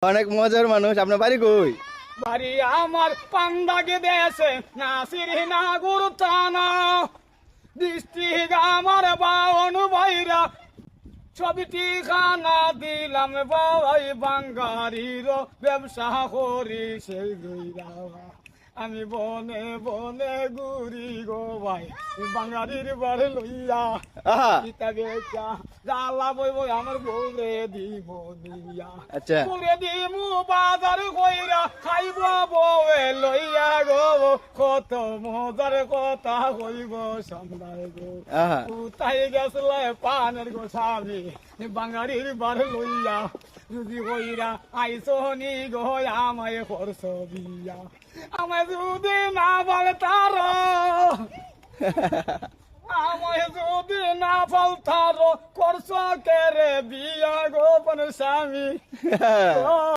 অনেক মজার মানুষ। আপনার বাড়ি কই? বাড়ি আমার পান্দাকে দেশে নাসির নাগুর টানা ডিস্ট্রিক্ট আমার বাউন ভাইরা ছবিটি খানা দিলাম বাবাই বাঙ্গারির ব্যবসা করি সেই গইরা আমি বনে বনে ঘুরি গো ভাই বাঙ্গারির বাড়ি লইয়া আহা, পিতা বেচা জ্বালা বই বই আমার বউরে দিব দিয়া আচ্ছা। বউরে দিমু বাজার কইরা খাইব বউয়ে লইয়া গো কত মজার কথা কইব সামলাই গো আহা, কোথায় গেছলে পানের গো সাবি বাঙ্গারির বাড়ি লইয়া যদি কইরা আইসো নি গো আমায় করছ বিয়া আমায় যদি না বলে তার আমায় যদি না ফলতার করছ কে রে বিয়া গোপন স্বামী